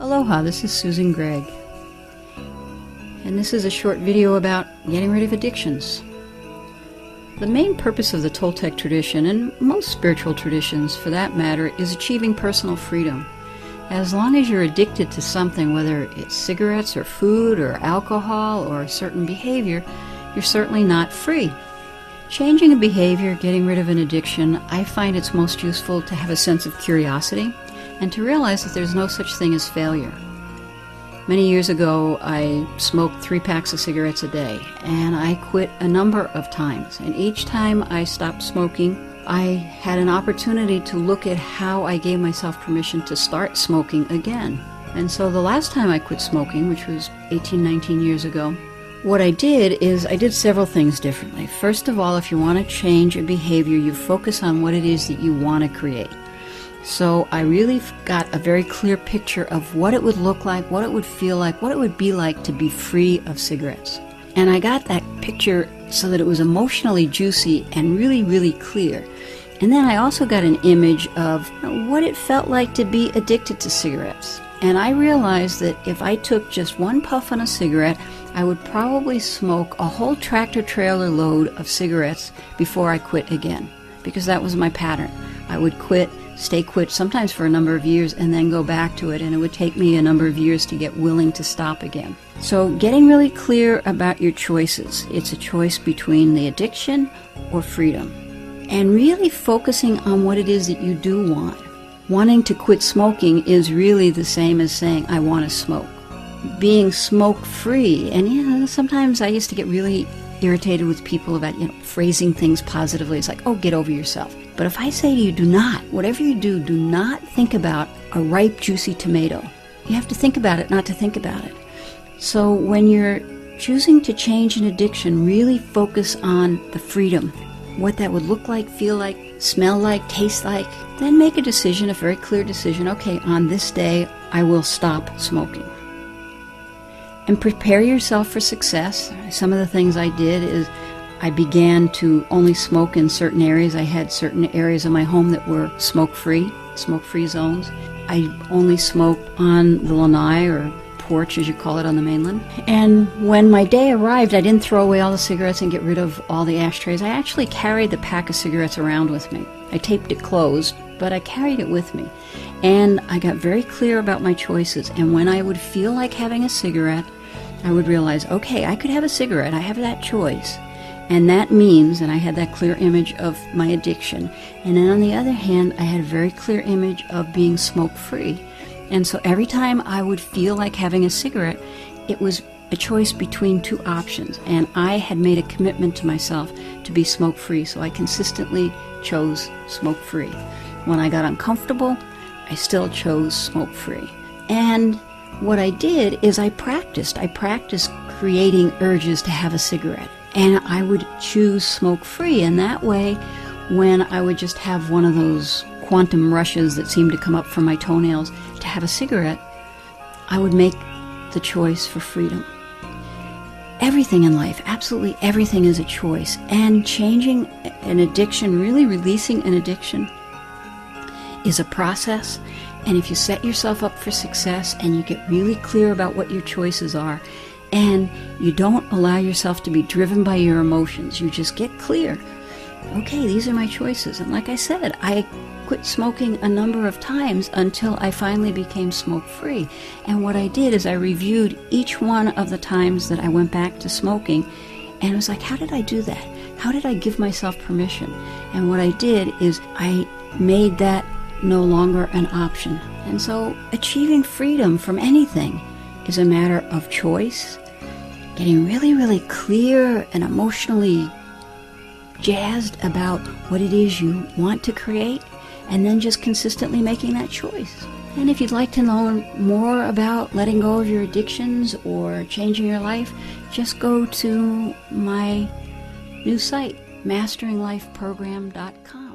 Aloha, this is Susan Gregg, and this is a short video about getting rid of addictions. The main purpose of the Toltec tradition, and most spiritual traditions for that matter, is achieving personal freedom. As long as you're addicted to something, whether it's cigarettes or food or alcohol or a certain behavior, you're certainly not free. Changing a behavior, getting rid of an addiction, I find it's most useful to have a sense of curiosity and to realize that there's no such thing as failure. Many years ago, I smoked 3 packs of cigarettes a day, and I quit a number of times. And each time I stopped smoking, I had an opportunity to look at how I gave myself permission to start smoking again. And so the last time I quit smoking, which was 18, 19 years ago, what I did is I did several things differently. First of all, if you want to change a behavior, you focus on what it is that you want to create. So I really got a very clear picture of what it would look like, what it would feel like, what it would be like to be free of cigarettes. And I got that picture so that it was emotionally juicy and really, really clear. And then I also got an image of what it felt like to be addicted to cigarettes. And I realized that if I took just one puff on a cigarette, I would probably smoke a whole tractor-trailer load of cigarettes before I quit again, because that was my pattern. I would quit, stay quit, sometimes for a number of years, and then go back to it, and it would take me a number of years to get willing to stop again. So getting really clear about your choices. It's a choice between the addiction or freedom. And really focusing on what it is that you do want. Wanting to quit smoking is really the same as saying, I want to smoke. Being smoke-free, and sometimes I used to get really irritated with people about, phrasing things positively. It's like, oh, get over yourself. But if I say to you, do not, whatever you do, do not think about a ripe, juicy tomato. You have to think about it, not to think about it. So when you're choosing to change an addiction, really focus on the freedom, what that would look like, feel like, smell like, taste like. Then make a decision, a very clear decision. Okay, on this day, I will stop smoking. And prepare yourself for success. Some of the things I did is I began to only smoke in certain areas. I had certain areas of my home that were smoke-free zones. I only smoked on the lanai, or porch as you call it on the mainland. And when my day arrived, I didn't throw away all the cigarettes and get rid of all the ashtrays. I actually carried the pack of cigarettes around with me. I taped it closed, but I carried it with me. And I got very clear about my choices. And when I would feel like having a cigarette, I would realize, okay, I could have a cigarette. I have that choice. And that means, and I had that clear image of my addiction. And then on the other hand, I had a very clear image of being smoke-free. And so every time I would feel like having a cigarette, it was a choice between 2 options. And I had made a commitment to myself to be smoke-free, so I consistently chose smoke-free. When I got uncomfortable, I still chose smoke-free. And what I did is I practiced creating urges to have a cigarette. And I would choose smoke-free, and that way, when I would just have one of those quantum rushes that seemed to come up from my toenails to have a cigarette, I would make the choice for freedom. Everything in life, absolutely everything is a choice. And changing an addiction, really releasing an addiction, is a process. And if you set yourself up for success and you get really clear about what your choices are, and you don't allow yourself to be driven by your emotions, you just get clear. Okay, these are my choices. And like I said, I quit smoking a number of times until I finally became smoke-free. And what I did is I reviewed each one of the times that I went back to smoking, and it was like, how did I do that? How did I give myself permission? And what I did is I made that no longer an option. And so achieving freedom from anything is a matter of choice, getting really, really clear and emotionally jazzed about what it is you want to create, and then just consistently making that choice. And if you'd like to know more about letting go of your addictions or changing your life, just go to my new site, masteringLifeProgram.com.